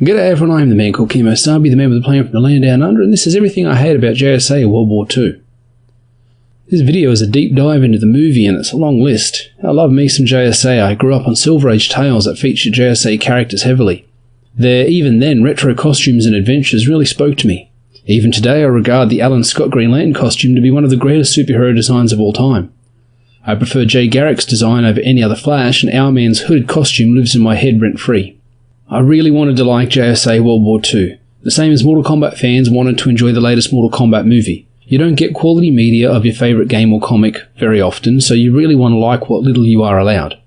G'day everyone, I'm the man called Kemosabe, the man with the plan from the land down under, and this is everything I hate about JSA World War 2. This video is a deep dive into the movie, and it's a long list. I love me some JSA. I grew up on Silver Age tales that featured JSA characters heavily. Their, even then, retro costumes and adventures really spoke to me. Even today I regard the Alan Scott Green Lantern costume to be one of the greatest superhero designs of all time. I prefer Jay Garrick's design over any other Flash, and Owlman's hooded costume lives in my head rent-free. I really wanted to like JSA World War 2, the same as Mortal Kombat fans wanted to enjoy the latest Mortal Kombat movie. You don't get quality media of your favourite game or comic very often, so you really want to like what little you are allowed.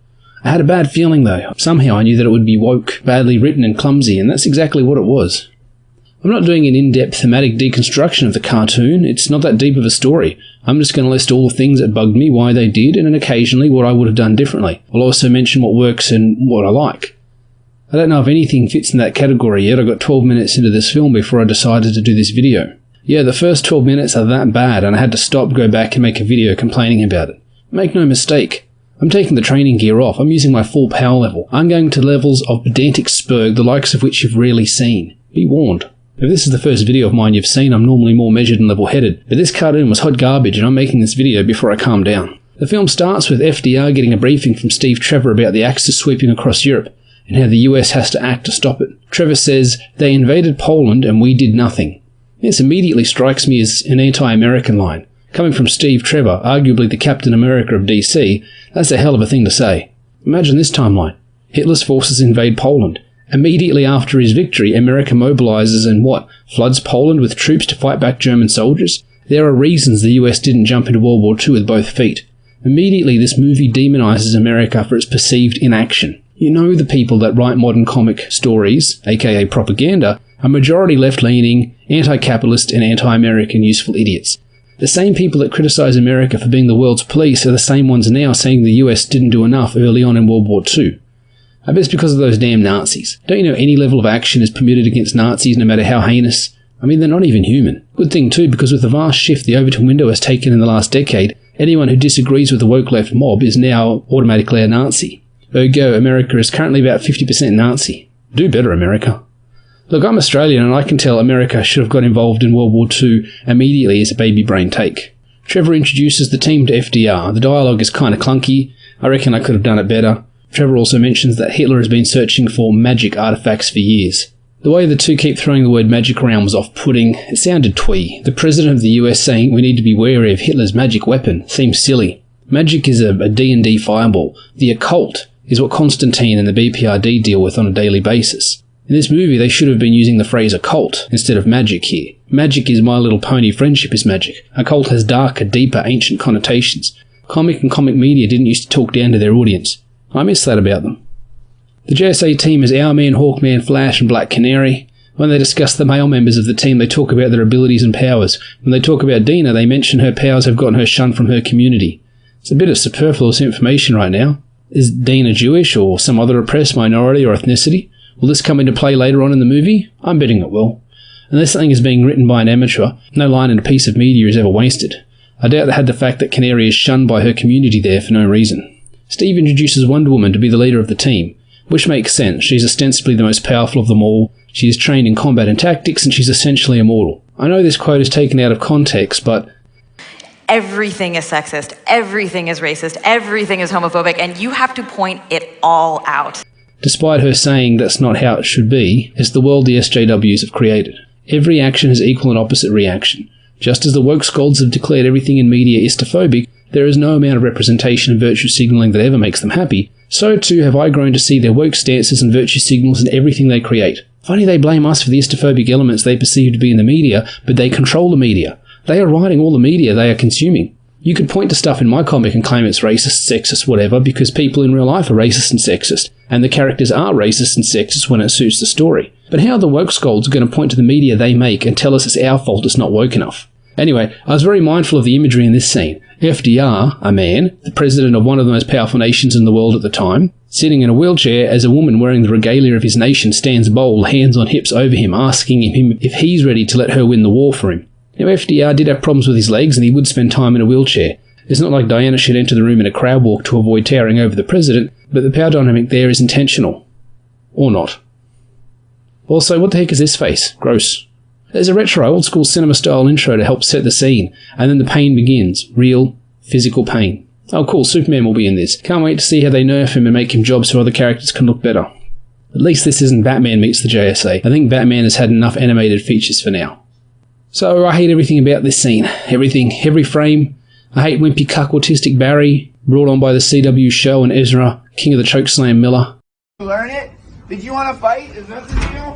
I had a bad feeling though. Somehow I knew that it would be woke, badly written and clumsy, and that's exactly what it was. I'm not doing an in-depth thematic deconstruction of the cartoon. It's not that deep of a story. I'm just going to list all the things that bugged me, why they did, and then occasionally what I would have done differently. I'll also mention what works and what I like. I don't know if anything fits in that category yet. I got 12 minutes into this film before I decided to do this video. Yeah, the first 12 minutes are that bad, and I had to stop, go back and make a video complaining about it. Make no mistake, I'm taking the training gear off. I'm using my full power level. I'm going to levels of pedantic spurg, the likes of which you've rarely seen. Be warned. If this is the first video of mine you've seen, I'm normally more measured and level-headed, but this cartoon was hot garbage and I'm making this video before I calm down. The film starts with FDR getting a briefing from Steve Trevor about the Axis sweeping across Europe, and how the US has to act to stop it. Trevor says, "They invaded Poland and we did nothing." This immediately strikes me as an anti-American line. Coming from Steve Trevor, arguably the Captain America of DC, that's a hell of a thing to say. Imagine this timeline. Hitler's forces invade Poland. Immediately after his victory, America mobilizes and floods Poland with troops to fight back German soldiers? There are reasons the US didn't jump into World War II with both feet. Immediately this movie demonizes America for its perceived inaction. You know the people that write modern comic stories, aka propaganda, are majority left-leaning, anti-capitalist and anti-American useful idiots. The same people that criticize America for being the world's police are the same ones now saying the US didn't do enough early on in World War II. I bet it's because of those damn Nazis. Don't you know any level of action is permitted against Nazis no matter how heinous? I mean, they're not even human. Good thing too, because with the vast shift the Overton window has taken in the last decade, anyone who disagrees with the woke left mob is now automatically a Nazi. Ergo, America is currently about 50% Nazi. Do better, America. Look, I'm Australian and I can tell America should have got involved in World War II immediately as a baby brain take. Trevor introduces the team to FDR. The dialogue is kinda clunky. I reckon I could have done it better. Trevor also mentions that Hitler has been searching for magic artifacts for years. The way the two keep throwing the word magic around was off-putting. It sounded twee. The president of the US saying we need to be wary of Hitler's magic weapon seems silly. Magic is a D&D fireball. The occult is what Constantine and the BPRD deal with on a daily basis. In this movie, they should have been using the phrase occult instead of magic here. Magic is My Little Pony, friendship is magic. Occult has darker, deeper, ancient connotations. Comic and comic media didn't used to talk down to their audience. I miss that about them. The JSA team is Owlman, Hawkman, Flash and Black Canary. When they discuss the male members of the team, they talk about their abilities and powers. When they talk about Dina, they mention her powers have gotten her shunned from her community. It's a bit of superfluous information right now. Is Dina Jewish or some other oppressed minority or ethnicity? Will this come into play later on in the movie? I'm betting it will. Unless something is being written by an amateur, no line in a piece of media is ever wasted. I doubt they had the fact that Canary is shunned by her community there for no reason. Steve introduces Wonder Woman to be the leader of the team, which makes sense. She's ostensibly the most powerful of them all. She is trained in combat and tactics, and she's essentially immortal. I know this quote is taken out of context, but everything is sexist, everything is racist, everything is homophobic, and you have to point it all out. Despite her saying that's not how it should be, it's the world the SJWs have created. Every action has equal and opposite reaction. Just as the woke scolds have declared everything in media istophobic, there is no amount of representation and virtue signalling that ever makes them happy, so too have I grown to see their woke stances and virtue signals in everything they create. Funny they blame us for the istophobic elements they perceive to be in the media, but they control the media. They are writing all the media they are consuming. You could point to stuff in my comic and claim it's racist, sexist, whatever, because people in real life are racist and sexist, and the characters are racist and sexist when it suits the story. But how are the woke scolds going to point to the media they make and tell us it's our fault it's not woke enough? Anyway, I was very mindful of the imagery in this scene. FDR, a man, the president of one of the most powerful nations in the world at the time, sitting in a wheelchair as a woman wearing the regalia of his nation stands bold, hands on hips over him, asking him if he's ready to let her win the war for him. Now, FDR did have problems with his legs and he would spend time in a wheelchair. It's not like Diana should enter the room in a crowd walk to avoid towering over the president, but the power dynamic there is intentional. Or not. Also, what the heck is this face? Gross. There's a retro, old-school cinema-style intro to help set the scene, and then the pain begins. Real, physical pain. Oh cool, Superman will be in this. Can't wait to see how they nerf him and make him jobs so other characters can look better. At least this isn't Batman meets the JSA. I think Batman has had enough animated features for now. So, I hate everything about this scene. Everything. Every frame. I hate wimpy cuck autistic Barry, brought on by the CW show and Ezra, king of the chokeslam Miller. Learn it? Did you want to fight? Is that the deal?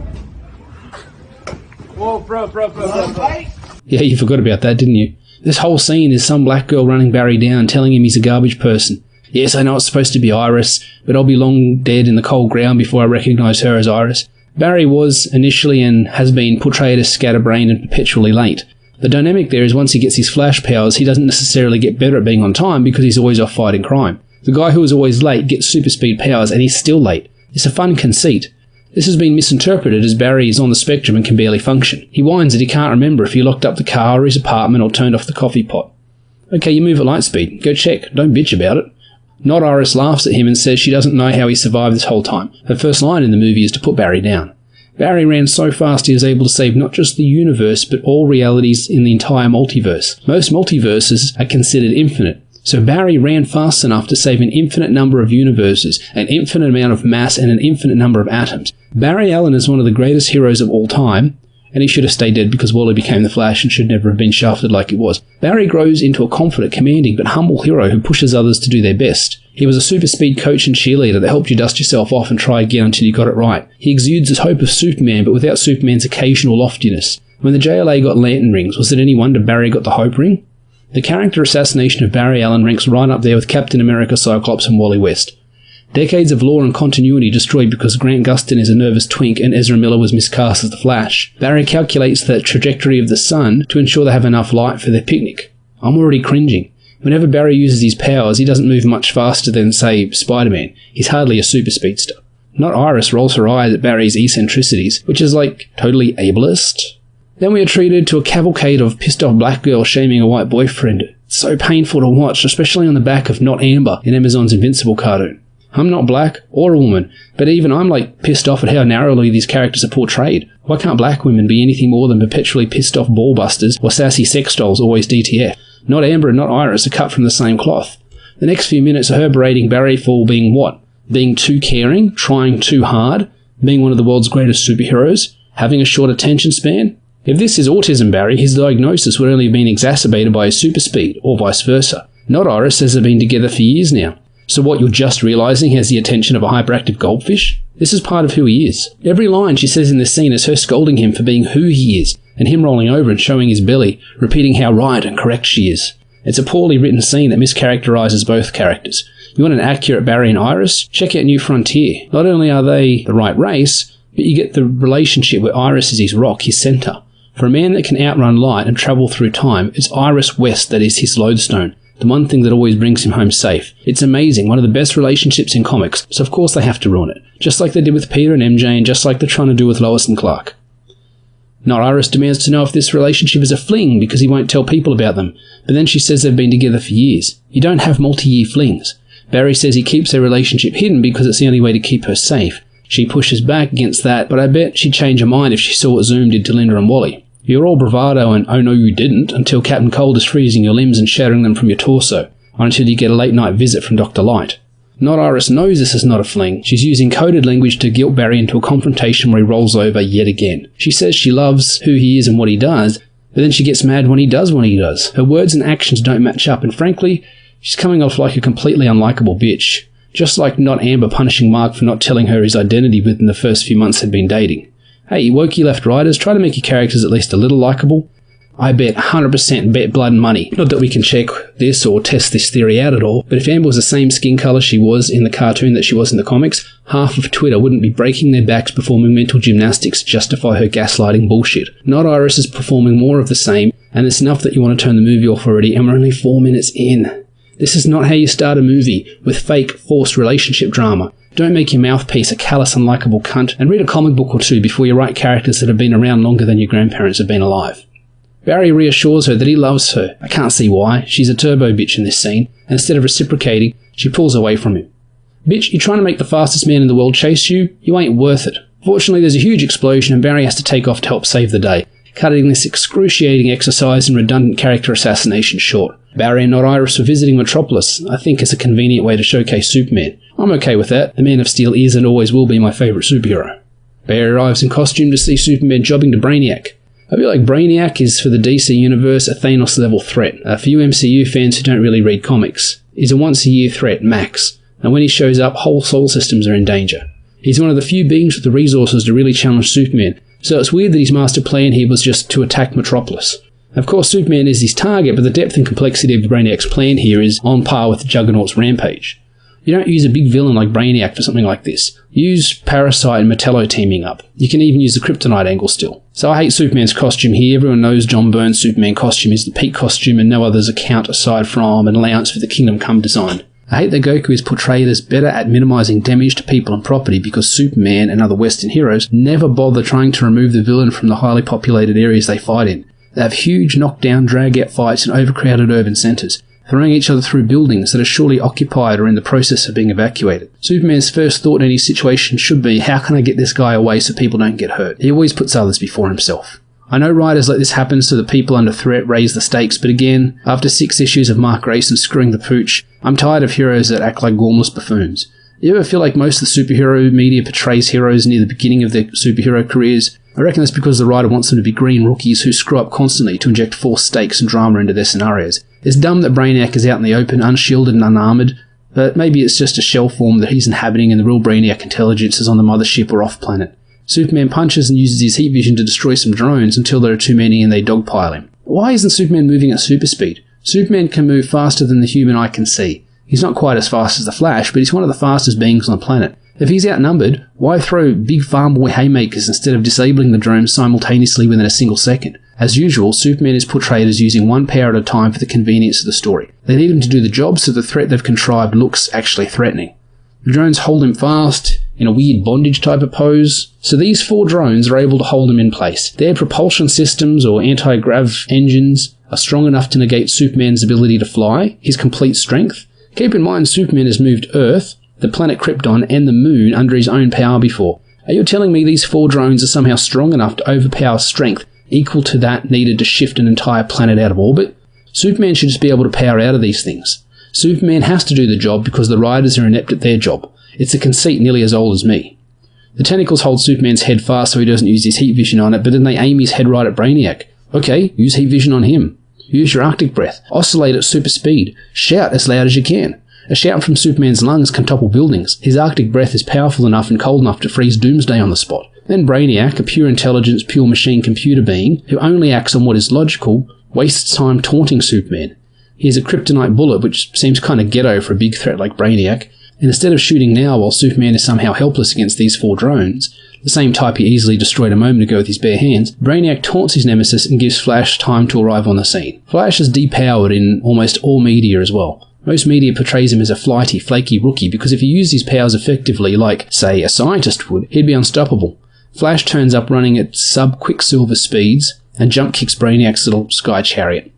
Whoa, bro. Fight? Yeah, you forgot about that, didn't you? This whole scene is some black girl running Barry down, telling him he's a garbage person. Yes, I know it's supposed to be Iris, but I'll be long dead in the cold ground before I recognise her as Iris. Barry was, initially and has been, portrayed as scatterbrained and perpetually late. The dynamic there is once he gets his flash powers, he doesn't necessarily get better at being on time because he's always off fighting crime. The guy who is always late gets super speed powers and he's still late. It's a fun conceit. This has been misinterpreted as Barry is on the spectrum and can barely function. He whines that he can't remember if he locked up the car or his apartment or turned off the coffee pot. Okay, you move at light speed. Go check. Don't bitch about it. Not Iris laughs at him and says she doesn't know how he survived this whole time. Her first line in the movie is to put Barry down. Barry ran so fast he was able to save not just the universe but all realities in the entire multiverse. Most multiverses are considered infinite. So Barry ran fast enough to save an infinite number of universes, an infinite amount of mass, and an infinite number of atoms. Barry Allen is one of the greatest heroes of all time, and he should have stayed dead because Wally became the Flash and should never have been shafted like he was. Barry grows into a confident, commanding, but humble hero who pushes others to do their best. He was a super speed coach and cheerleader that helped you dust yourself off and try again until you got it right. He exudes this hope of Superman, but without Superman's occasional loftiness. When the JLA got lantern rings, was it any wonder Barry got the Hope Ring? The character assassination of Barry Allen ranks right up there with Captain America, Cyclops, and Wally West. Decades of lore and continuity destroyed because Grant Gustin is a nervous twink and Ezra Miller was miscast as the Flash. Barry calculates the trajectory of the sun to ensure they have enough light for their picnic. I'm already cringing. Whenever Barry uses his powers, he doesn't move much faster than, say, Spider-Man. He's hardly a super speedster. Not Iris rolls her eyes at Barry's eccentricities, which is like totally ableist. Then we are treated to a cavalcade of pissed-off black girls shaming a white boyfriend. It's so painful to watch, especially on the back of Not Amber in Amazon's Invincible cartoon. I'm not black or a woman, but even I'm pissed off at how narrowly these characters are portrayed. Why can't black women be anything more than perpetually pissed-off ballbusters or sassy sex dolls always DTF? Not Amber and not Iris are cut from the same cloth. The next few minutes are her berating Barry for being what? Being too caring, trying too hard, being one of the world's greatest superheroes, having a short attention span. If this is autism Barry, his diagnosis would only have been exacerbated by his super speed, or vice versa. Not Iris says they've been together for years now. So what, you're just realising he has the attention of a hyperactive goldfish? This is part of who he is. Every line she says in this scene is her scolding him for being who he is, and him rolling over and showing his belly, repeating how right and correct she is. It's a poorly written scene that mischaracterises both characters. You want an accurate Barry and Iris? Check out New Frontier. Not only are they the right race, but you get the relationship where Iris is his rock, his centre. For a man that can outrun light and travel through time, it's Iris West that is his lodestone, the one thing that always brings him home safe. It's amazing, one of the best relationships in comics, so of course they have to ruin it, just like they did with Peter and MJ and just like they're trying to do with Lois and Clark. Not Iris demands to know if this relationship is a fling because he won't tell people about them, but then she says they've been together for years. You don't have multi-year flings. Barry says he keeps their relationship hidden because it's the only way to keep her safe. She pushes back against that, but I bet she'd change her mind if she saw what Zoom did to Linda and Wally. You're all bravado and oh no you didn't until Captain Cold is freezing your limbs and shattering them from your torso, or until you get a late night visit from Dr. Light. Not Iris knows this is not a fling. She's using coded language to guilt Barry into a confrontation where he rolls over yet again. She says she loves who he is and what he does, but then she gets mad when he does what he does. Her words and actions don't match up, and frankly, she's coming off like a completely unlikable bitch. Just like Not Amber punishing Mark for not telling her his identity within the first few months they'd been dating. Hey, wokey left writers, try to make your characters at least a little likeable. I bet 100% bet blood and money. Not that we can check this or test this theory out at all, but if Amber was the same skin colour she was in the cartoon that she was in the comics, half of Twitter wouldn't be breaking their backs performing mental gymnastics to justify her gaslighting bullshit. Not Iris is performing more of the same, and it's enough that you want to turn the movie off already, and we're only 4 minutes in. This is not how you start a movie, with fake, forced relationship drama. Don't make your mouthpiece a callous, unlikable cunt, and read a comic book or two before you write characters that have been around longer than your grandparents have been alive. Barry reassures her that he loves her. I can't see why. She's a turbo bitch in this scene, and instead of reciprocating, she pulls away from him. Bitch, you trying to make the fastest man in the world chase you? You ain't worth it. Fortunately, there's a huge explosion and Barry has to take off to help save the day, cutting this excruciating exercise and redundant character assassination short. Barry and not Iris were visiting Metropolis, I think is a convenient way to showcase Superman. I'm okay with that. The Man of Steel is and always will be my favourite superhero. Barry arrives in costume to see Superman jobbing to Brainiac. I feel like Brainiac is, for the DC universe, a Thanos-level threat. For you MCU fans who don't really read comics, he's a once-a-year threat, max, and when he shows up, whole solar systems are in danger. He's one of the few beings with the resources to really challenge Superman, so it's weird that his master plan here was just to attack Metropolis. Of course, Superman is his target, but the depth and complexity of Brainiac's plan here is on par with the Juggernaut's rampage. You don't use a big villain like Brainiac for something like this. Use Parasite and Metallo teaming up. You can even use the Kryptonite angle still. So I hate Superman's costume here. Everyone knows John Byrne's Superman costume is the peak costume and no other's account aside from an allowance for the Kingdom Come design. I hate that Goku is portrayed as better at minimizing damage to people and property because Superman and other Western heroes never bother trying to remove the villain from the highly populated areas they fight in. They have huge knockdown, drag-out fights in overcrowded urban centers, throwing each other through buildings that are surely occupied or in the process of being evacuated. Superman's first thought in any situation should be, how can I get this guy away so people don't get hurt? He always puts others before himself. I know writers let this happen so the people under threat raise the stakes, but again, after 6 issues of Mark Grayson screwing the pooch, I'm tired of heroes that act like gormless buffoons. You ever feel like most of the superhero media portrays heroes near the beginning of their superhero careers? I reckon that's because the writer wants them to be green rookies who screw up constantly to inject false stakes and drama into their scenarios. It's dumb that Brainiac is out in the open, unshielded and unarmoured, but maybe it's just a shell form that he's inhabiting and the real Brainiac intelligence is on the mothership or off-planet. Superman punches and uses his heat vision to destroy some drones until there are too many and they dogpile him. Why isn't Superman moving at super speed? Superman can move faster than the human eye can see. He's not quite as fast as the Flash, but he's one of the fastest beings on the planet. If he's outnumbered, why throw big farm boy haymakers instead of disabling the drones simultaneously within a single second? As usual, Superman is portrayed as using one power at a time for the convenience of the story. They need him to do the job so the threat they've contrived looks actually threatening. The drones hold him fast, in a weird bondage type of pose. So these 4 drones are able to hold him in place. Their propulsion systems or anti-grav engines are strong enough to negate Superman's ability to fly, his complete strength. Keep in mind Superman has moved Earth, the planet Krypton, and the Moon under his own power before. Are you telling me these 4 drones are somehow strong enough to overpower strength equal to that needed to shift an entire planet out of orbit? Superman should just be able to power out of these things. Superman has to do the job because the writers are inept at their job. It's a conceit nearly as old as me. The tentacles hold Superman's head fast so he doesn't use his heat vision on it, but then they aim his head right at Brainiac. Okay, use heat vision on him. Use your Arctic breath. Oscillate at super speed. Shout as loud as you can. A shout from Superman's lungs can topple buildings. His Arctic breath is powerful enough and cold enough to freeze Doomsday on the spot. Then Brainiac, a pure intelligence, pure machine computer being, who only acts on what is logical, wastes time taunting Superman. He has a kryptonite bullet, which seems kinda ghetto for a big threat like Brainiac, and instead of shooting now while Superman is somehow helpless against these 4 drones, the same type he easily destroyed a moment ago with his bare hands, Brainiac taunts his nemesis and gives Flash time to arrive on the scene. Flash is depowered in almost all media as well. Most media portrays him as a flighty, flaky rookie because if he used his powers effectively like, say, a scientist would, he'd be unstoppable. Flash turns up running at sub-Quicksilver speeds and jump kicks Brainiac's little sky chariot.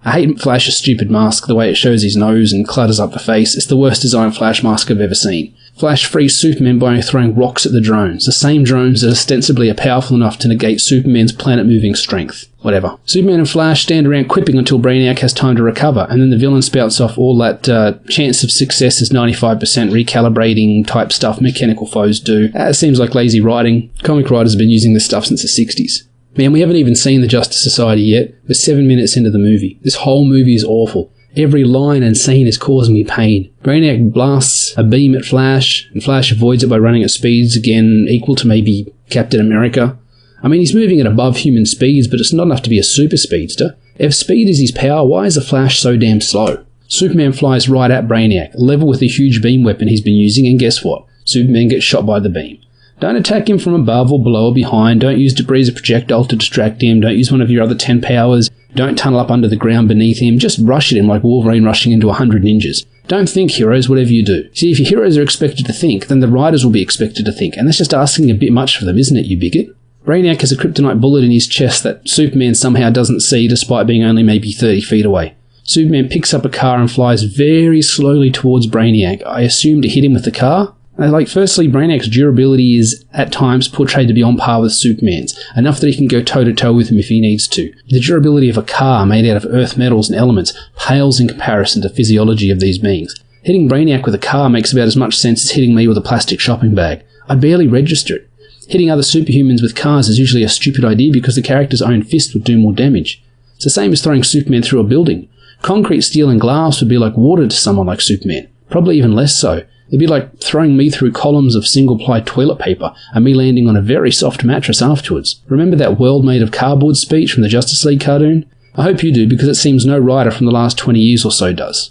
I hate Flash's stupid mask, the way it shows his nose and clutters up the face. It's the worst designed Flash mask I've ever seen. Flash frees Superman by throwing rocks at the drones, the same drones that ostensibly are powerful enough to negate Superman's planet-moving strength. Whatever. Superman and Flash stand around quipping until Brainiac has time to recover, and then the villain spouts off all that chance of success is 95% recalibrating type stuff mechanical foes do. It seems like lazy writing. Comic writers have been using this stuff since the 60s. Man, we haven't even seen the Justice Society yet. We're 7 minutes into the movie. This whole movie is awful. Every line and scene is causing me pain. Brainiac blasts a beam at Flash, and Flash avoids it by running at speeds, again, equal to maybe Captain America. I mean, he's moving at above human speeds, but it's not enough to be a super speedster. If speed is his power, why is the Flash so damn slow? Superman flies right at Brainiac, level with the huge beam weapon he's been using, and guess what? Superman gets shot by the beam. Don't attack him from above or below or behind. Don't use debris as a projectile to distract him. Don't use one of your other 10 powers. Don't tunnel up under the ground beneath him. Just rush at him like Wolverine rushing into 100 ninjas. Don't think, heroes, whatever you do. See, if your heroes are expected to think, then the writers will be expected to think, and that's just asking a bit much for them, isn't it, you bigot? Brainiac has a kryptonite bullet in his chest that Superman somehow doesn't see despite being only maybe 30 feet away. Superman picks up a car and flies very slowly towards Brainiac. I assume to hit him with the car? Firstly, Brainiac's durability is, at times, portrayed to be on par with Superman's, enough that he can go toe-to-toe with him if he needs to. The durability of a car made out of earth metals and elements pales in comparison to the physiology of these beings. Hitting Brainiac with a car makes about as much sense as hitting me with a plastic shopping bag. I'd barely register it. Hitting other superhumans with cars is usually a stupid idea because the character's own fist would do more damage. It's the same as throwing Superman through a building. Concrete, steel and glass would be like water to someone like Superman. Probably even less so. It'd be like throwing me through columns of single-ply toilet paper and me landing on a very soft mattress afterwards. Remember that world made of cardboard speech from the Justice League cartoon? I hope you do, because it seems no writer from the last 20 years or so does.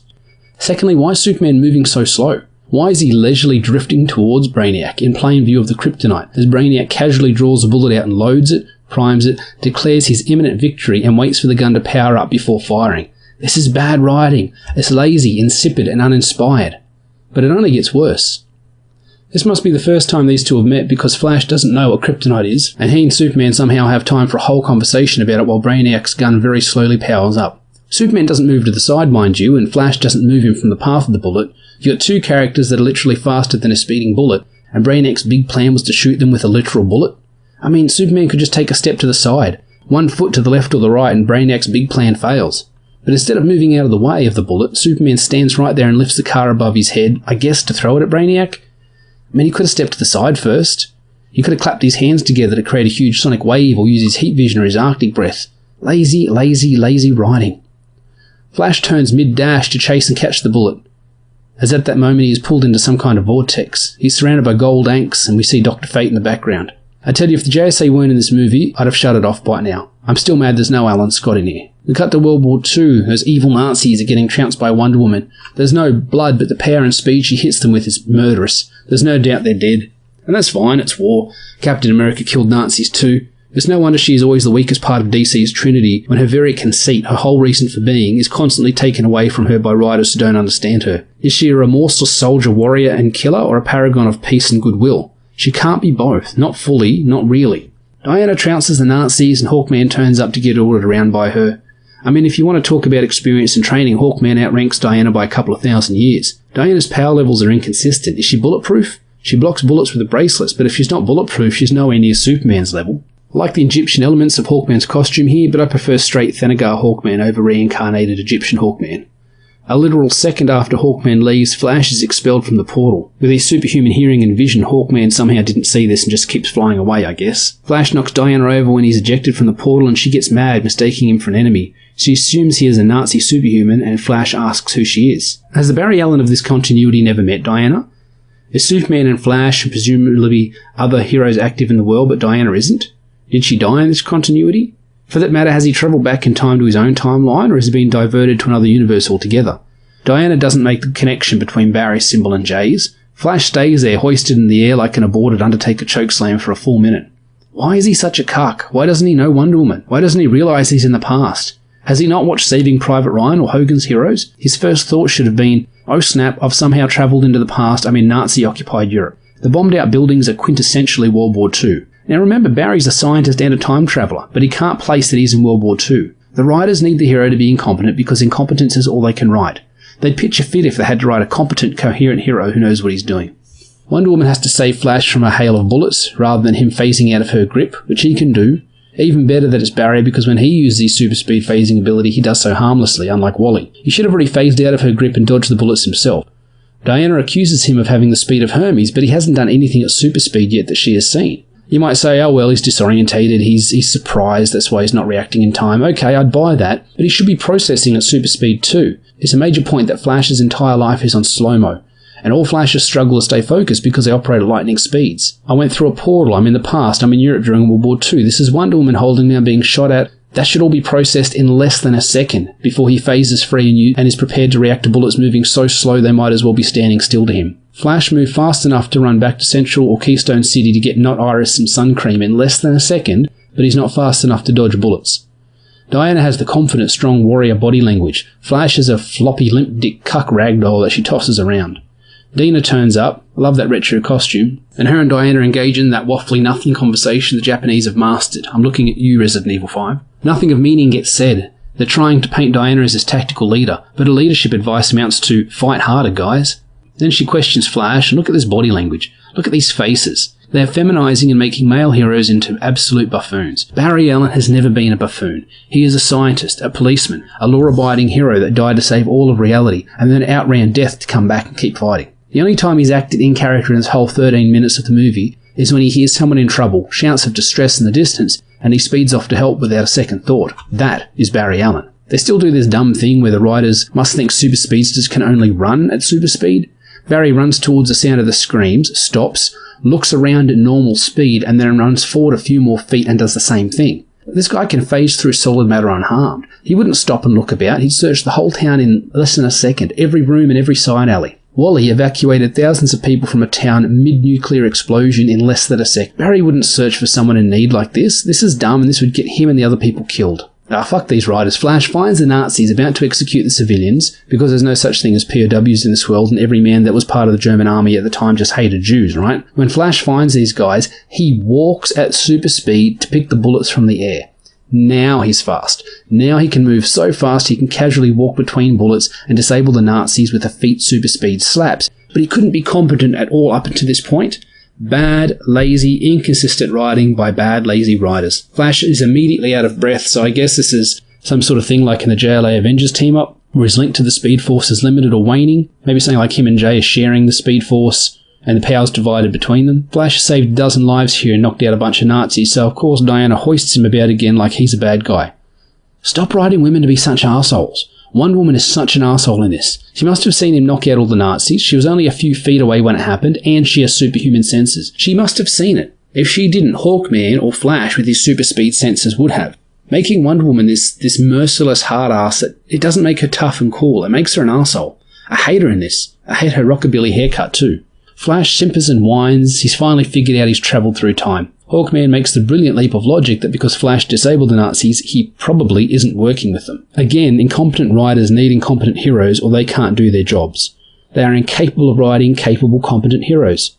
Secondly, why is Superman moving so slow? Why is he leisurely drifting towards Brainiac in plain view of the kryptonite as Brainiac casually draws a bullet out and loads it, primes it, declares his imminent victory and waits for the gun to power up before firing? This is bad writing. It's lazy, insipid and uninspired. But it only gets worse. This must be the first time these two have met because Flash doesn't know what kryptonite is, and he and Superman somehow have time for a whole conversation about it while Brainiac's gun very slowly powers up. Superman doesn't move to the side, mind you, and Flash doesn't move him from the path of the bullet. You've got two characters that are literally faster than a speeding bullet, and Brainiac's big plan was to shoot them with a literal bullet. I mean, Superman could just take a step to the side, 1 foot to the left or the right, and Brainiac's big plan fails. But instead of moving out of the way of the bullet, Superman stands right there and lifts the car above his head, I guess to throw it at Brainiac. I mean, he could have stepped to the side first. He could have clapped his hands together to create a huge sonic wave or use his heat vision or his Arctic breath. Lazy, lazy, lazy writing. Flash turns mid-dash to chase and catch the bullet. As at that moment he is pulled into some kind of vortex. He's surrounded by gold anks and we see Dr. Fate in the background. I tell you, if the JSA weren't in this movie, I'd have shut it off by now. I'm still mad there's no Alan Scott in here. We cut to World War II, as evil Nazis are getting trounced by Wonder Woman. There's no blood, but the power and speed she hits them with is murderous. There's no doubt they're dead. And that's fine, it's war. Captain America killed Nazis too. It's no wonder she is always the weakest part of DC's Trinity when her very conceit, her whole reason for being, is constantly taken away from her by writers who don't understand her. Is she a remorseless soldier, warrior and killer, or a paragon of peace and goodwill? She can't be both. Not fully, not really. Diana trounces the Nazis and Hawkman turns up to get ordered around by her. I mean, if you want to talk about experience and training, Hawkman outranks Diana by a couple of thousand years. Diana's power levels are inconsistent. Is she bulletproof? She blocks bullets with the bracelets, but if she's not bulletproof, she's nowhere near Superman's level. I like the Egyptian elements of Hawkman's costume here, but I prefer straight Thanagar Hawkman over reincarnated Egyptian Hawkman. A literal second after Hawkman leaves, Flash is expelled from the portal. With his superhuman hearing and vision, Hawkman somehow didn't see this and just keeps flying away, I guess. Flash knocks Diana over when he's ejected from the portal and she gets mad, mistaking him for an enemy. She assumes he is a Nazi superhuman and Flash asks who she is. Has the Barry Allen of this continuity never met Diana? Is Superman and Flash and presumably other heroes active in the world but Diana isn't? Did she die in this continuity? For that matter, has he travelled back in time to his own timeline, or has he been diverted to another universe altogether? Diana doesn't make the connection between Barry's symbol and Jay's. Flash stays there, hoisted in the air like an aborted Undertaker chokeslam for a full minute. Why is he such a cuck? Why doesn't he know Wonder Woman? Why doesn't he realise he's in the past? Has he not watched Saving Private Ryan or Hogan's Heroes? His first thought should have been, oh snap, I've somehow travelled into the past, I'm in Nazi-occupied Europe. The bombed-out buildings are quintessentially World War II. Now remember, Barry's a scientist and a time traveller, but he can't place that he's in World War II. The writers need the hero to be incompetent because incompetence is all they can write. They'd pitch a fit if they had to write a competent, coherent hero who knows what he's doing. Wonder Woman has to save Flash from a hail of bullets, rather than him phasing out of her grip, which he can do. Even better that it's Barry, because when he uses his super speed phasing ability, he does so harmlessly, unlike Wally. He should have already phased out of her grip and dodged the bullets himself. Diana accuses him of having the speed of Hermes, but he hasn't done anything at super speed yet that she has seen. You might say, oh well, he's disorientated, he's surprised, that's why he's not reacting in time. Okay, I'd buy that, but he should be processing at super speed too. It's a major point that Flash's entire life is on slow-mo, and all Flashers struggle to stay focused because they operate at lightning speeds. I went through a portal, I'm in the past, I'm in Europe during World War II, this is Wonder Woman holding me, I'm being shot at. That should all be processed in less than a second before he phases free and is prepared to react to bullets moving so slow they might as well be standing still to him. Flash moved fast enough to run back to Central or Keystone City to get Not Iris some sun cream in less than a second, but he's not fast enough to dodge bullets. Diana has the confident, strong warrior body language. Flash is a floppy, limp dick cuck ragdoll that she tosses around. Dina turns up, I love that retro costume, and her and Diana engage in that waffly nothing conversation the Japanese have mastered. I'm looking at you, Resident Evil 5. Nothing of meaning gets said. They're trying to paint Diana as his tactical leader, but her leadership advice amounts to, fight harder, guys. Then she questions Flash, and look at this body language. Look at these faces. They're feminizing and making male heroes into absolute buffoons. Barry Allen has never been a buffoon. He is a scientist, a policeman, a law-abiding hero that died to save all of reality, and then outran death to come back and keep fighting. The only time he's acted in character in this whole 13 minutes of the movie is when he hears someone in trouble, shouts of distress in the distance, and he speeds off to help without a second thought. That is Barry Allen. They still do this dumb thing where the writers must think super speedsters can only run at super speed. Barry runs towards the sound of the screams, stops, looks around at normal speed, and then runs forward a few more feet and does the same thing. This guy can phase through solid matter unharmed. He wouldn't stop and look about. He'd search the whole town in less than a second, every room and every side alley. Wally evacuated thousands of people from a town mid-nuclear explosion in less than a sec. Barry wouldn't search for someone in need like this. This is dumb, and this would get him and the other people killed. Ah, fuck these writers. Flash finds the Nazis about to execute the civilians, because there's no such thing as POWs in this world, and every man that was part of the German army at the time just hated Jews, right? When Flash finds these guys, he walks at super speed to pick the bullets from the air. Now he's fast. Now he can move so fast he can casually walk between bullets and disable the Nazis with a feet super speed slaps. But he couldn't be competent at all up until this point. Bad, lazy, inconsistent writing by bad, lazy writers. Flash is immediately out of breath, so I guess this is some sort of thing like in the JLA Avengers team-up, where his link to the Speed Force is limited or waning. Maybe something like him and Jay are sharing the Speed Force, and the powers divided between them. Flash saved a dozen lives here and knocked out a bunch of Nazis, so of course Diana hoists him about again like he's a bad guy. Stop writing women to be such assholes. Wonder Woman is such an asshole in this. She must have seen him knock out all the Nazis. She was only a few feet away when it happened, and she has superhuman senses. She must have seen it. If she didn't, Hawkman or Flash with his super speed senses would have. Making Wonder Woman this merciless hard ass, it doesn't make her tough and cool. It makes her an asshole. I hate her in this. I hate her rockabilly haircut too. Flash simpers and whines. He's finally figured out he's travelled through time. Hawkman makes the brilliant leap of logic that because Flash disabled the Nazis, he probably isn't working with them. Again, incompetent writers need incompetent heroes or they can't do their jobs. They are incapable of writing capable, competent heroes.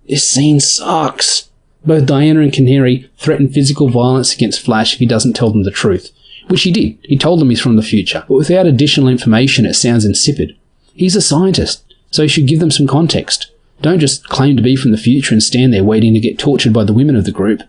This scene sucks. Both Diana and Canary threaten physical violence against Flash if he doesn't tell them the truth. Which he did. He told them he's from the future. But without additional information, it sounds insipid. He's a scientist, so he should give them some context. Don't just claim to be from the future and stand there waiting to get tortured by the women of the group.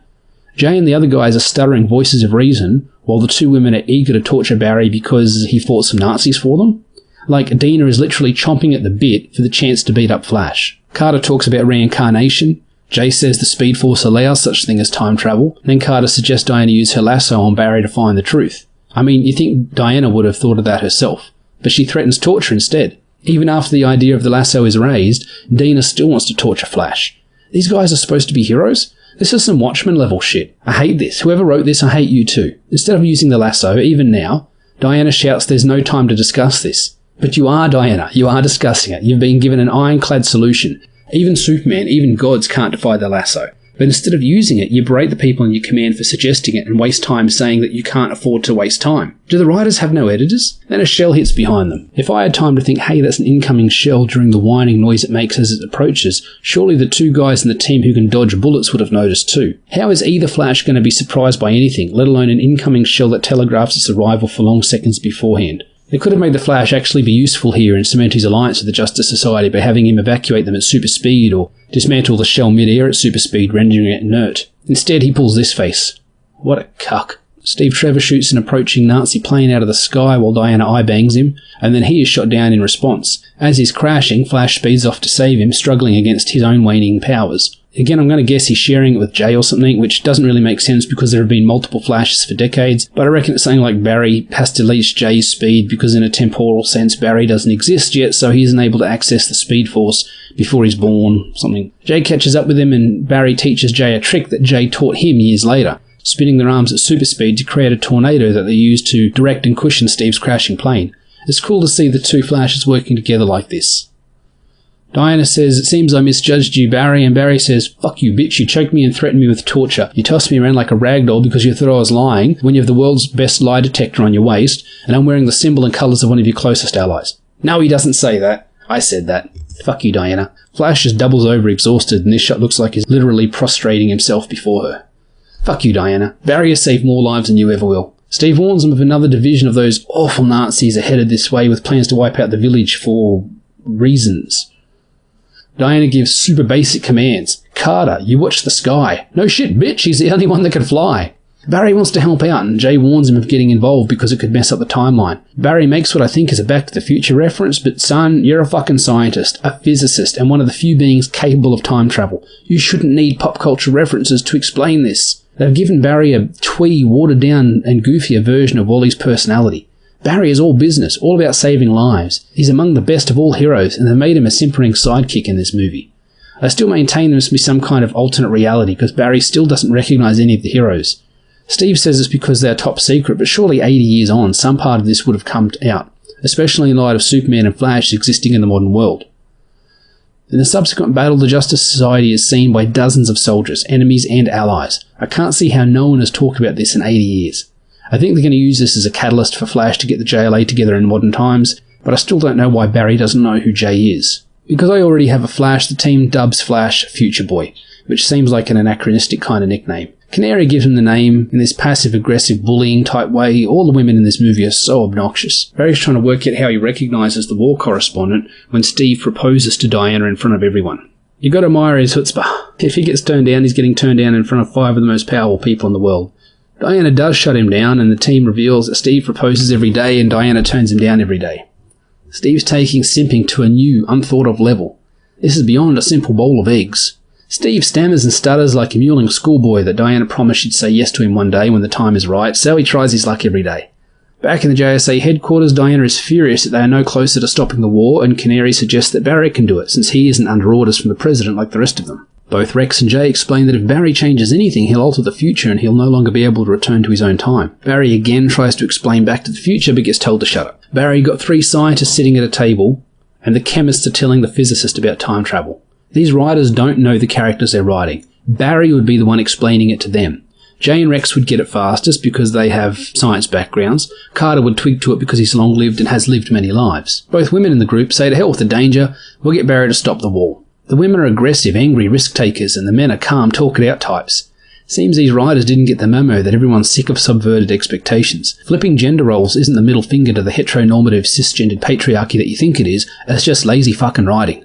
Jay and the other guys are stuttering voices of reason, while the two women are eager to torture Barry because he fought some Nazis for them. Like, Dina is literally chomping at the bit for the chance to beat up Flash. Carter talks about reincarnation. Jay says the Speed Force allows such thing as time travel. Then Carter suggests Diana use her lasso on Barry to find the truth. I mean, you think Diana would have thought of that herself, but she threatens torture instead. Even after the idea of the lasso is raised, Dina still wants to torture Flash. These guys are supposed to be heroes? This is some Watchmen level shit. I hate this. Whoever wrote this, I hate you too. Instead of using the lasso, even now, Diana shouts there's no time to discuss this. But you are, Diana. You are discussing it. You've been given an ironclad solution. Even Superman, even gods can't defy the lasso. But instead of using it, you berate the people in your command for suggesting it and waste time saying that you can't afford to waste time. Do the writers have no editors? Then a shell hits behind them. If I had time to think, hey, that's an incoming shell during the whining noise it makes as it approaches, surely the two guys in the team who can dodge bullets would have noticed too. How is either Flash going to be surprised by anything, let alone an incoming shell that telegraphs its arrival for long seconds beforehand? They could have made the Flash actually be useful here and cement his alliance with the Justice Society by having him evacuate them at super speed or dismantle the shell mid-air at super speed, rendering it inert. Instead, he pulls this face. What a cuck. Steve Trevor shoots an approaching Nazi plane out of the sky while Diana eye-bangs him, and then he is shot down in response. As he's crashing, Flash speeds off to save him, struggling against his own waning powers. Again, I'm going to guess he's sharing it with Jay or something, which doesn't really make sense because there have been multiple Flashes for decades, but I reckon it's something like Barry has to leash Jay's speed because in a temporal sense Barry doesn't exist yet, so he isn't able to access the Speed Force before he's born, something. Jay catches up with him and Barry teaches Jay a trick that Jay taught him years later, spinning their arms at super speed to create a tornado that they use to direct and cushion Steve's crashing plane. It's cool to see the two Flashes working together like this. Diana says, it seems I misjudged you, Barry, and Barry says, fuck you, bitch, you choked me and threatened me with torture. You tossed me around like a ragdoll because you thought I was lying when you have the world's best lie detector on your waist, and I'm wearing the symbol and colours of one of your closest allies. No, he doesn't say that. I said that. Fuck you, Diana. Flash just doubles over exhausted, and this shot looks like he's literally prostrating himself before her. Fuck you, Diana. Barry has saved more lives than you ever will. Steve warns him of another division of those awful Nazis are headed this way with plans to wipe out the village for reasons. Diana gives super basic commands. Carter, you watch the sky. No shit, bitch, he's the only one that can fly. Barry wants to help out, and Jay warns him of getting involved because it could mess up the timeline. Barry makes what I think is a Back to the Future reference, but son, you're a fucking scientist, a physicist, and one of the few beings capable of time travel. You shouldn't need pop culture references to explain this. They've given Barry a twee, watered down and goofier version of Wally's personality. Barry is all business, all about saving lives. He's among the best of all heroes, and they've made him a simpering sidekick in this movie. I still maintain there must be some kind of alternate reality, because Barry still doesn't recognise any of the heroes. Steve says it's because they're top secret, but surely 80 years on, some part of this would have come out, especially in light of Superman and Flash existing in the modern world. In the subsequent battle, the Justice Society is seen by dozens of soldiers, enemies and allies. I can't see how no one has talked about this in 80 years. I think they're going to use this as a catalyst for Flash to get the JLA together in modern times, but I still don't know why Barry doesn't know who Jay is. Because I already have a Flash, the team dubs Flash Future Boy, which seems like an anachronistic kind of nickname. Canary gives him the name in this passive-aggressive bullying type way. All the women in this movie are so obnoxious. Barry's trying to work out how he recognises the war correspondent when Steve proposes to Diana in front of everyone. You gotta admire his chutzpah. If he gets turned down, he's getting turned down in front of 5 of the most powerful people in the world. Diana does shut him down, and the team reveals that Steve proposes every day and Diana turns him down every day. Steve's taking simping to a new, unthought-of level. This is beyond a simple bowl of eggs. Steve stammers and stutters like a mewling schoolboy that Diana promised she'd say yes to him one day when the time is right, so he tries his luck every day. Back in the JSA headquarters, Diana is furious that they are no closer to stopping the war, and Canary suggests that Barry can do it, since he isn't under orders from the President like the rest of them. Both Rex and Jay explain that if Barry changes anything, he'll alter the future and he'll no longer be able to return to his own time. Barry again tries to explain Back to the Future, but gets told to shut up. Barry got 3 scientists sitting at a table, and the chemists are telling the physicist about time travel. These writers don't know the characters they're writing. Barry would be the one explaining it to them. Jay and Rex would get it fastest because they have science backgrounds. Carter would twig to it because he's long-lived and has lived many lives. Both women in the group say to hell with the danger, we'll get Barry to stop the war. The women are aggressive, angry risk-takers, and the men are calm, talk-it-out types. Seems these writers didn't get the memo that everyone's sick of subverted expectations. Flipping gender roles isn't the middle finger to the heteronormative cisgendered patriarchy that you think it is, it's just lazy fucking writing.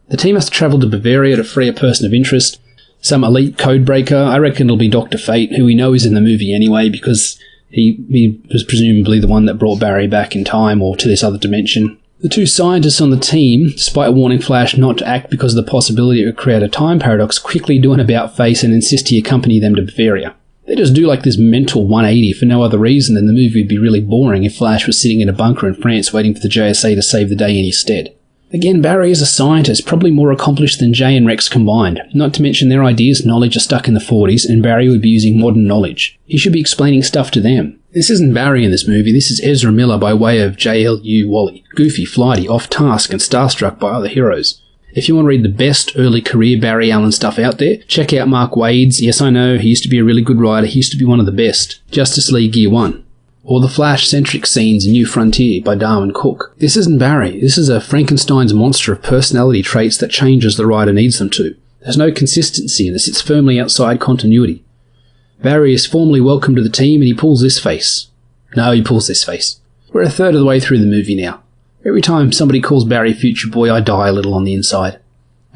The team has to travel to Bavaria to free a person of interest, some elite codebreaker. I reckon it'll be Dr. Fate, who we know is in the movie anyway because he was presumably the one that brought Barry back in time or to this other dimension. The 2 scientists on the team, despite warning Flash not to act because of the possibility it would create a time paradox, quickly do an about-face and insist he accompany them to Bavaria. They just do like this mental 180 for no other reason than the movie would be really boring if Flash was sitting in a bunker in France waiting for the JSA to save the day in his stead. Again, Barry is a scientist, probably more accomplished than Jay and Rex combined. Not to mention their ideas and knowledge are stuck in the 40s, and Barry would be using modern knowledge. He should be explaining stuff to them. This isn't Barry in this movie, this is Ezra Miller by way of JLU Wally. Goofy, flighty, off-task, and starstruck by other heroes. If you want to read the best early career Barry Allen stuff out there, check out Mark Waid's. Yes, I know, he used to be a really good writer, he used to be one of the best. Justice League Year 1. Or the Flash-centric scenes in New Frontier by Darwin Cook. This isn't Barry. This is a Frankenstein's monster of personality traits that change as the writer needs them to. There's no consistency and it sits firmly outside continuity. Barry is formally welcomed to the team and he pulls this face. No, he pulls this face. We're a third of the way through the movie now. Every time somebody calls Barry Future Boy, I die a little on the inside.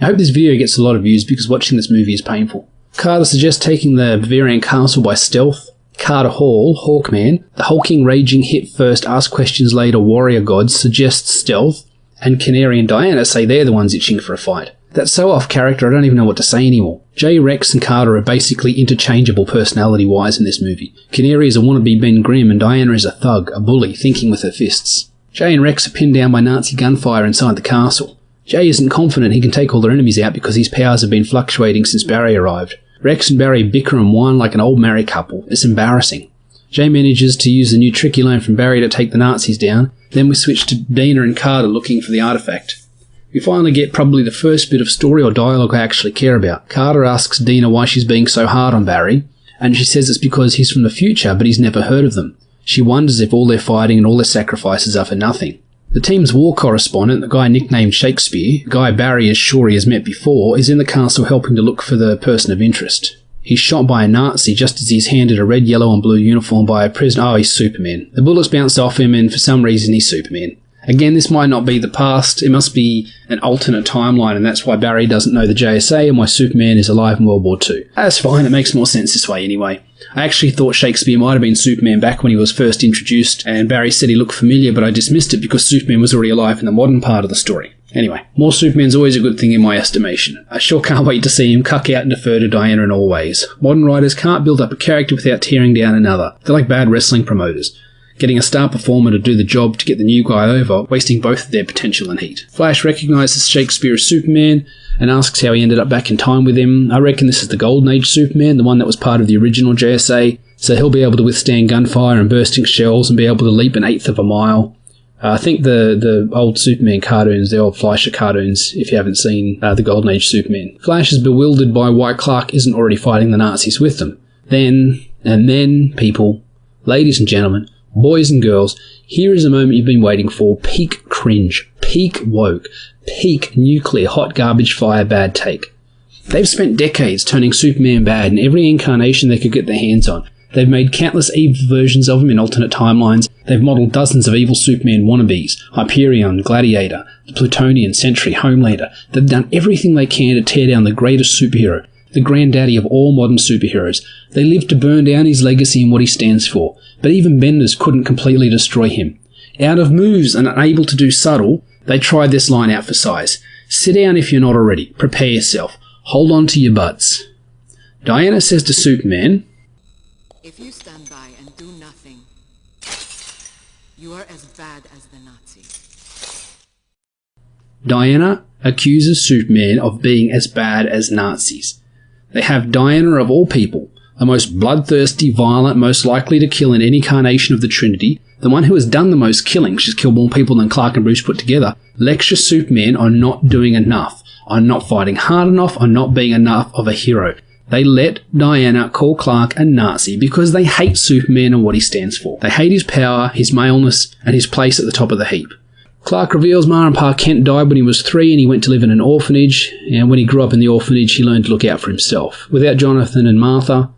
I hope this video gets a lot of views because watching this movie is painful. Carter suggests taking the Bavarian castle by stealth. Carter Hall, Hawkman, the hulking, raging, hit first, ask questions later warrior god suggests stealth, and Canary and Diana say they're the ones itching for a fight. That's so off character I don't even know what to say anymore. Jay, Rex and Carter are basically interchangeable personality-wise in this movie. Canary is a wannabe Ben Grimm and Diana is a thug, a bully, thinking with her fists. Jay and Rex are pinned down by Nazi gunfire inside the castle. Jay isn't confident he can take all their enemies out because his powers have been fluctuating since Barry arrived. Rex and Barry bicker and whine like an old married couple. It's embarrassing. Jay manages to use the new trick he learned from Barry to take the Nazis down. Then we switch to Dina and Carter looking for the artifact. We finally get probably the first bit of story or dialogue I actually care about. Carter asks Dina why she's being so hard on Barry, and she says it's because he's from the future but he's never heard of them. She wonders if all their fighting and all their sacrifices are for nothing. The team's war correspondent, the guy nicknamed Shakespeare, the guy Barry is sure he has met before, is in the castle helping to look for the person of interest. He's shot by a Nazi just as he's handed a red, yellow and blue uniform by a prisoner. Oh, he's Superman. The bullets bounce off him and for some reason he's Superman. Again, this might not be the past, it must be an alternate timeline, and that's why Barry doesn't know the JSA and why Superman is alive in World War II. That's fine, it makes more sense this way anyway. I actually thought Shakespeare might have been Superman back when he was first introduced, and Barry said he looked familiar, but I dismissed it because Superman was already alive in the modern part of the story. Anyway, more Superman's always a good thing in my estimation. I sure can't wait to see him cuck out and defer to Diana in all ways. Modern writers can't build up a character without tearing down another. They're like bad wrestling promoters. Getting a star performer to do the job to get the new guy over, wasting both of their potential and heat. Flash recognises Shakespeare as Superman and asks how he ended up back in time with him. I reckon this is the Golden Age Superman, the one that was part of the original JSA, so he'll be able to withstand gunfire and bursting shells and be able to leap an eighth of a mile. I think the old Superman cartoons, the old Fleischer cartoons, if you haven't seen the Golden Age Superman. Flash is bewildered by why Clark isn't already fighting the Nazis with them. Then, people, ladies and gentlemen, boys and girls, here is a moment you've been waiting for. Peak cringe, peak woke, peak nuclear hot garbage fire bad take. They've spent decades turning Superman bad in every incarnation they could get their hands on. They've made countless evil versions of him in alternate timelines. They've modelled dozens of evil Superman wannabes, Hyperion, Gladiator, the Plutonian, Sentry, Homelander. They've done everything they can to tear down the greatest superhero, the granddaddy of all modern superheroes. They lived to burn down his legacy and what he stands for. But even Bendis couldn't completely destroy him. Out of moves and unable to do subtle, they tried this line out for size. Sit down if you're not already. Prepare yourself. Hold on to your butts. Diana says to Superman, "If you stand by and do nothing, you are as bad as the Nazis." Diana accuses Superman of being as bad as Nazis. They have Diana, of all people, the most bloodthirsty, violent, most likely to kill in any incarnation of the Trinity, the one who has done the most killing, she's killed more people than Clark and Bruce put together, lecture Superman on not doing enough, on not fighting hard enough, on not being enough of a hero. They let Diana call Clark a Nazi because they hate Superman and what he stands for. They hate his power, his maleness, and his place at the top of the heap. Clark reveals Ma and Pa Kent died when he was 3 and he went to live in an orphanage, and when he grew up in the orphanage he learned to look out for himself. Without Jonathan and Martha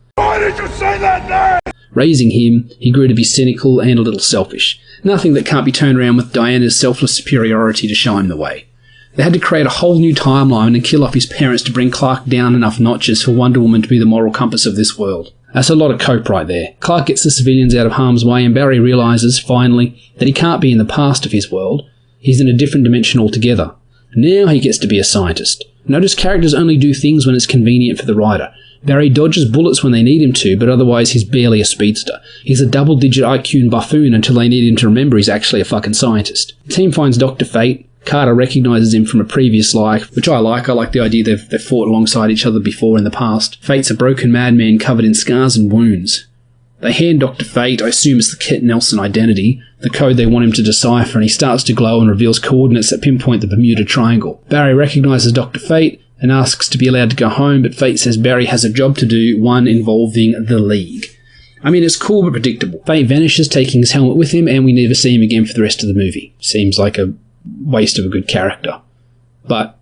raising him, he grew to be cynical and a little selfish. Nothing that can't be turned around with Diana's selfless superiority to show him the way. They had to create a whole new timeline and kill off his parents to bring Clark down enough notches for Wonder Woman to be the moral compass of this world. That's a lot of cope right there. Clark gets the civilians out of harm's way and Barry realises, finally, that he can't be in the past of his world. He's in a different dimension altogether. Now he gets to be a scientist. Notice characters only do things when it's convenient for the writer. Barry dodges bullets when they need him to, but otherwise he's barely a speedster. He's a double-digit IQ buffoon until they need him to remember he's actually a fucking scientist. The team finds Dr. Fate. Carter recognises him from a previous life, which I like. I like the idea they've fought alongside each other before in the past. Fate's a broken madman covered in scars and wounds. They hand Dr. Fate, I assume it's the Kit Nelson identity, the code they want him to decipher, and he starts to glow and reveals coordinates that pinpoint the Bermuda Triangle. Barry recognises Dr. Fate and asks to be allowed to go home, but Fate says Barry has a job to do, one involving the League. I mean, it's cool but predictable. Fate vanishes, taking his helmet with him, and we never see him again for the rest of the movie. Seems like a waste of a good character. But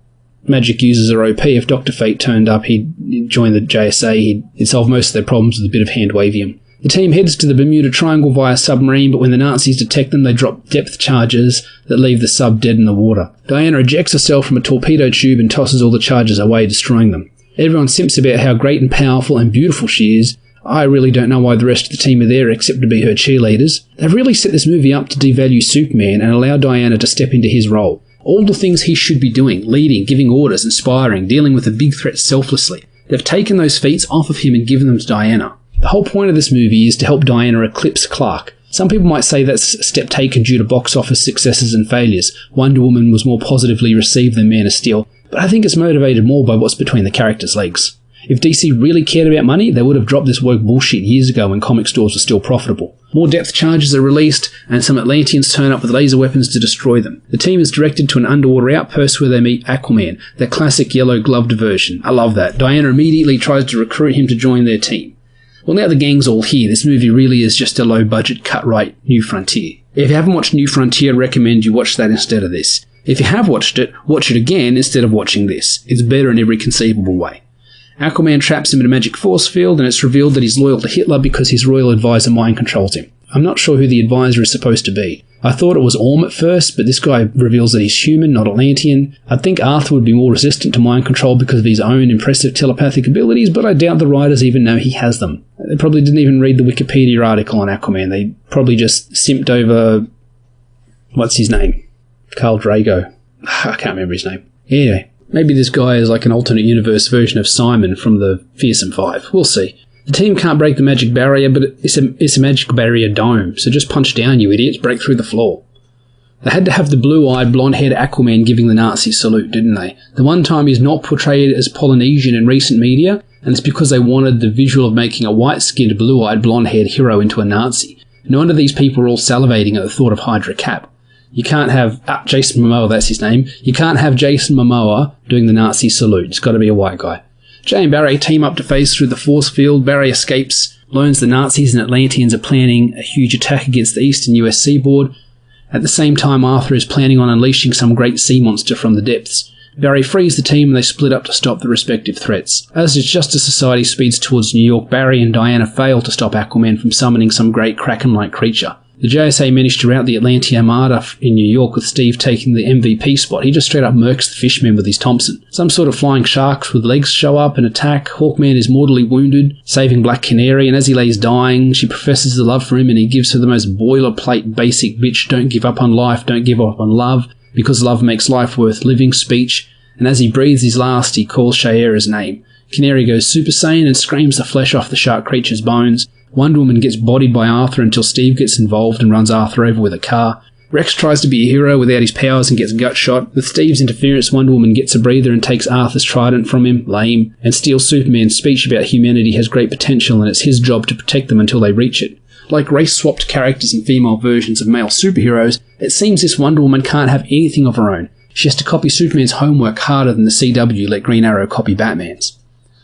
magic users are OP. If Dr. Fate turned up, he'd join the JSA, he'd solve most of their problems with a bit of hand-wavium. The team heads to the Bermuda Triangle via submarine, but when the Nazis detect them, they drop depth charges that leave the sub dead in the water. Diana ejects herself from a torpedo tube and tosses all the charges away, destroying them. Everyone simps about how great and powerful and beautiful she is. I really don't know why the rest of the team are there except to be her cheerleaders. They've really set this movie up to devalue Superman and allow Diana to step into his role. All the things he should be doing, leading, giving orders, inspiring, dealing with a big threat selflessly. They've taken those feats off of him and given them to Diana. The whole point of this movie is to help Diana eclipse Clark. Some people might say that's a step taken due to box office successes and failures. Wonder Woman was more positively received than Man of Steel, but I think it's motivated more by what's between the characters' legs. If DC really cared about money, they would have dropped this woke bullshit years ago when comic stores were still profitable. More depth charges are released, and some Atlanteans turn up with laser weapons to destroy them. The team is directed to an underwater outpost where they meet Aquaman, their classic yellow-gloved version. I love that. Diana immediately tries to recruit him to join their team. Well, now the gang's all here, this movie really is just a low-budget, cut-right New Frontier. If you haven't watched New Frontier, I'd recommend you watch that instead of this. If you have watched it, watch it again instead of watching this. It's better in every conceivable way. Aquaman traps him in a magic force field, and it's revealed that he's loyal to Hitler because his royal advisor mind controls him. I'm not sure who the advisor is supposed to be. I thought it was Orm at first, but this guy reveals that he's human, not Atlantean. I'd think Arthur would be more resistant to mind control because of his own impressive telepathic abilities, but I doubt the writers even know he has them. They probably didn't even read the Wikipedia article on Aquaman. They probably just simped over... what's his name? Khal Drogo. I can't remember his name. Anyway, maybe this guy is like an alternate universe version of Simon from the Fearsome Five. We'll see. The team can't break the magic barrier, but it's a magic barrier dome, so just punch down, you idiots, break through the floor. They had to have the blue-eyed, blonde-haired Aquaman giving the Nazi salute, didn't they? The one time he's not portrayed as Polynesian in recent media, and it's because they wanted the visual of making a white-skinned, blue-eyed, blonde-haired hero into a Nazi. No wonder these people are all salivating at the thought of Hydra Cap. You can't have... Jason Momoa, that's his name. You can't have Jason Momoa doing the Nazi salute. It's got to be a white guy. Jay and Barry team up to phase through the force field. Barry escapes, learns the Nazis and Atlanteans are planning a huge attack against the eastern US seaboard. At the same time, Arthur is planning on unleashing some great sea monster from the depths. Barry frees the team and they split up to stop the respective threats. As his Justice Society speeds towards New York, Barry and Diana fail to stop Aquaman from summoning some great Kraken-like creature. The JSA managed to rout the Atlantean Armada in New York with Steve taking the MVP spot. He just straight up murks the Fishman with his Thompson. Some sort of flying sharks with legs show up and attack. Hawkman is mortally wounded, saving Black Canary, and as he lays dying, she professes the love for him and he gives her the most boilerplate basic bitch don't give up on life, don't give up on love, because love makes life worth living speech. And as he breathes his last, he calls Shayera's name. Canary goes Super Saiyan and screams the flesh off the shark creature's bones. Wonder Woman gets bodied by Arthur until Steve gets involved and runs Arthur over with a car. Rex tries to be a hero without his powers and gets gut shot. With Steve's interference, Wonder Woman gets a breather and takes Arthur's trident from him, lame, and steals Superman's speech about humanity has great potential and it's his job to protect them until they reach it. Like race-swapped characters and female versions of male superheroes, it seems this Wonder Woman can't have anything of her own. She has to copy Superman's homework harder than the CW let Green Arrow copy Batman's.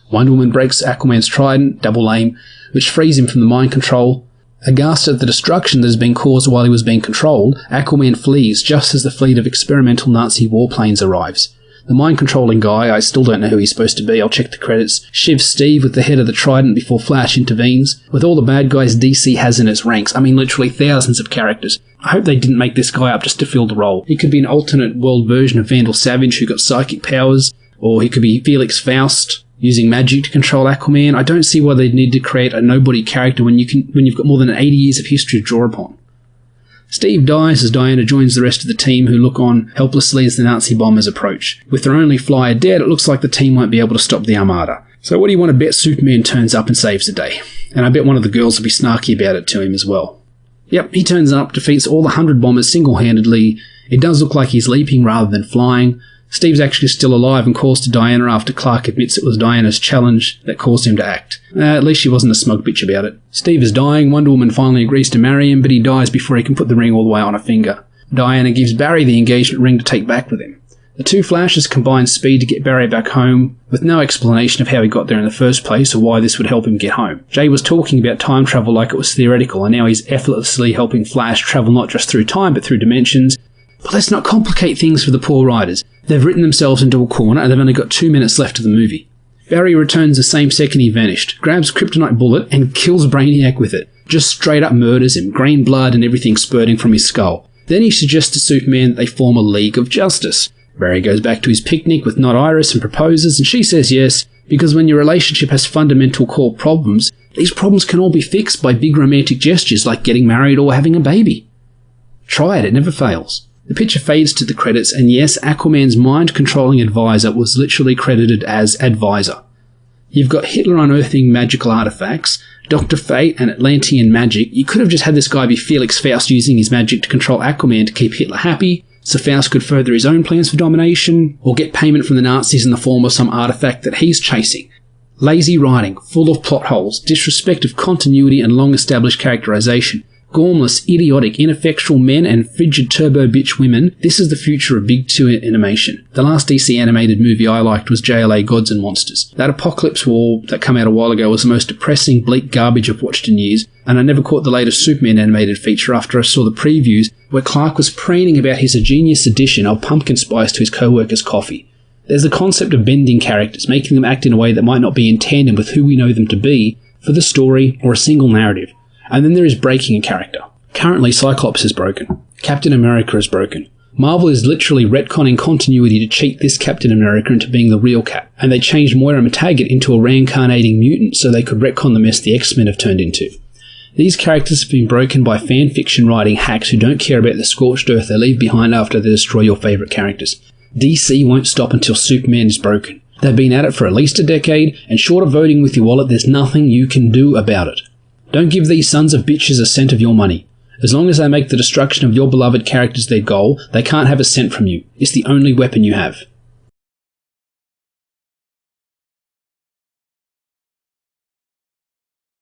Wonder Woman breaks Aquaman's trident, double aim, which frees him from the mind control. Aghast at the destruction that has been caused while he was being controlled, Aquaman flees just as the fleet of experimental Nazi warplanes arrives. The mind-controlling guy, I still don't know who he's supposed to be, I'll check the credits, shivs Steve with the head of the trident before Flash intervenes. With all the bad guys DC has in its ranks, I mean literally thousands of characters, I hope they didn't make this guy up just to fill the role. He could be an alternate world version of Vandal Savage who got psychic powers, or he could be Felix Faust, using magic to control Aquaman. I don't see why they'd need to create a nobody character when you've got more than 80 years of history to draw upon. Steve dies as Diana joins the rest of the team who look on helplessly as the Nazi bombers approach. With their only flyer dead, it looks like the team won't be able to stop the Armada. So what do you want to bet Superman turns up and saves the day? And I bet one of the girls will be snarky about it to him as well. Yep, he turns up, defeats all the 100 bombers single-handedly. It does look like he's leaping rather than flying. Steve's actually still alive and calls to Diana after Clark admits it was Diana's challenge that caused him to act. At least she wasn't a smug bitch about it. Steve is dying. Wonder Woman finally agrees to marry him, but he dies before he can put the ring all the way on her finger. Diana gives Barry the engagement ring to take back with him. The two Flashes combine speed to get Barry back home, with no explanation of how he got there in the first place or why this would help him get home. Jay was talking about time travel like it was theoretical, and now he's effortlessly helping Flash travel not just through time but through dimensions. But let's not complicate things for the poor writers. They've written themselves into a corner and they've only got 2 minutes left of the movie. Barry returns the same second he vanished, grabs Kryptonite Bullet and kills Brainiac with it. Just straight up murders him, green blood and everything spurting from his skull. Then he suggests to Superman that they form a League of Justice. Barry goes back to his picnic with Not Iris and proposes, and she says yes, because when your relationship has fundamental core problems, these problems can all be fixed by big romantic gestures like getting married or having a baby. Try it never fails. The picture fades to the credits, and yes, Aquaman's mind-controlling advisor was literally credited as advisor. You've got Hitler unearthing magical artifacts, Dr. Fate and Atlantean magic. You could have just had this guy be Felix Faust using his magic to control Aquaman to keep Hitler happy, so Faust could further his own plans for domination, or get payment from the Nazis in the form of some artifact that he's chasing. Lazy writing, full of plot holes, disrespect of continuity and long-established characterization. Gormless, idiotic, ineffectual men and frigid turbo bitch women, this is the future of Big 2 animation. The last DC animated movie I liked was JLA Gods and Monsters. That Apocalypse War that came out a while ago was the most depressing, bleak garbage I've watched in years, and I never caught the latest Superman animated feature after I saw the previews where Clark was preening about his ingenious addition of pumpkin spice to his co-workers' coffee. There's the concept of bending characters, making them act in a way that might not be in tandem with who we know them to be for the story or a single narrative. And then there is breaking a character. Currently, Cyclops is broken. Captain America is broken. Marvel is literally retconning continuity to cheat this Captain America into being the real Cap, and they changed Moira McTaggart into a reincarnating mutant so they could retcon the mess the X-Men have turned into. These characters have been broken by fan-fiction writing hacks who don't care about the scorched earth they leave behind after they destroy your favourite characters. DC won't stop until Superman is broken. They've been at it for at least a decade, and short of voting with your wallet, there's nothing you can do about it. Don't give these sons of bitches a cent of your money. As long as they make the destruction of your beloved characters their goal, they can't have a cent from you. It's the only weapon you have.